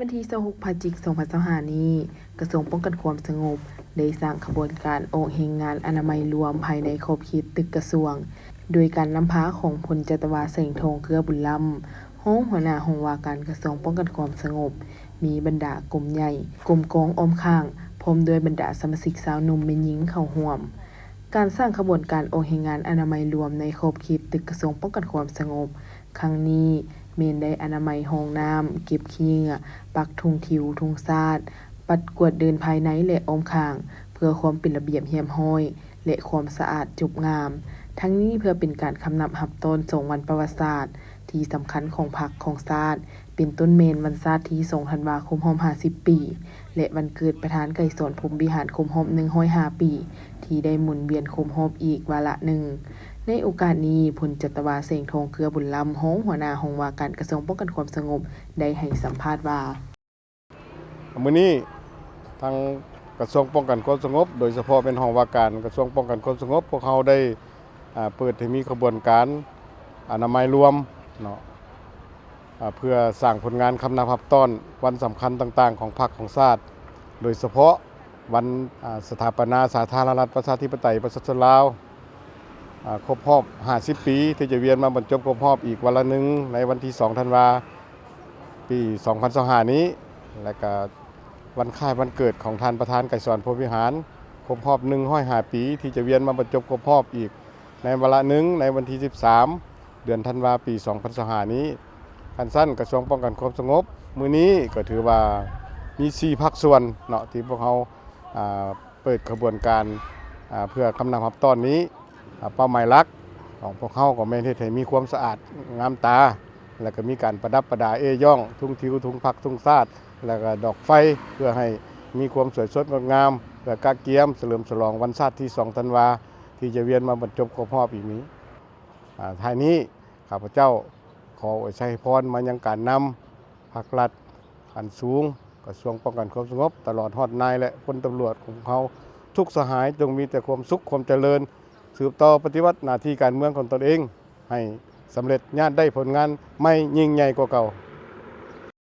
วันที่26พฤศจิกายน2025นี้กระทรวงป้องกันความสงบได้สร้างขบวนการออกแห่งงานอนามัยรวมภายในขอบเขตตึกกระทรวงโดยการนำพาของพลจัตวาแสงทองเกลือบุญล้ำหัวหน้าห้องว่าการกระทรวงป้องกันความสงบมีบรรดากลุ่มใหญ่กลุ่มกองอ้อมข้างพร้อมด้วยบรรดาสมาชิกสาวหนุ่มแม่หญิงเข้าร่วมการสร้างขบวนการออกแห่งงานอนามัยรวมในขอบเขตตึกกระทรวงป้องกันความสงบครั้งนี้เมนได้อนามัยห้องน้ำเก็บขี้เหงื่อปักธงทิวธงชาติปัดกวาดเดินภายในและอ้อมข้างเพื่อความเป็นระเบียบเรียบร้อยและความสะอาดจุบงามทั้งนี้เพื่อเป็นการคำนับรับต้น2วันประวัติศาสตร์ที่สำคัญของพรรคของชาติเป็นต้นเมนวันชาติที่2ธันวาคม50ปีและวันเกิดประธานไกรสอนพรหมวิหารครบรอบ105ปีที่ได้หมุนเวียนครบรอบอีกวาระหนึ่งในโอกาสนี้พลจัตวาแสงทองเกลือบุญล้ำหัวหน้าห้องว่าการกระทรวงป้องกันความสงบได้ให้สัมภาษณ์ว่ามื้อนี้ทางกระทรวงป้องกันความสงบโดยเฉพาะเป็นห้องว่าการกระทรวงป้องกันความสงบพวกเขาได้เปิดให้มีกระบวนการอนามัยรวมเนาะเพื่อสร้างผลงานคำนับรับต้อนวันสำคัญต่างๆของพรรคของชาติโดยเฉพาะวันสถาปนาสาธารณรัฐประชาธิปไตยประชาชนลาวครบรอบ50ปีที่จะเวียนมาบรรจบครบรอบอีกวันละนึงในวันที่2ธันวาปี2025นี้และก็วันคล้ายวันเกิดของท่านประธานไกรสอนพรหมวิหารครบรอบ105ปีที่จะเวียนมาบรรจบครบรอบอีกในวันละนึงในวันที่13เดือนธันวาปี2025นี้การสั้นกระทรวงป้องกันความสงบมื้อนี้ก็ถือว่ามี4ภาคส่วนเนาะที่พวกเขาเปิดกระบวนการเพื่อคำนับรับต้อนนี้เป้าหมายหลักของพวกเขาก็แม่นเฮ็ดให้มีความสะอาดงามตาแล้วก็มีการประดับประดาย่องทุ่งทิวทุ่งพักทุ่งชาติแล้วก็ดอกไฟเพื่อให้มีความสวยสดงดงามเพื่อกะเกียมเฉลิมฉลองวันชาติที่2ธันวาที่จะเวียนมาบรรจบครบรอบอีกนี้ท้ายนี้ข้าพเจ้าขออวยชัยพรมายังการนำภาครัฐอันสูงกระทรวงป้องกันความสงบตลอดฮอดนายและพลตำรวจของเขาทุกสหายจงมีแต่ความสุขความเจริญสืบต่อปฏิวัติหน้าที่การเมืองของตนเองให้สำเร็จญาติได้ผลงานไม่ยิ่งใหญ่กว่าเก่า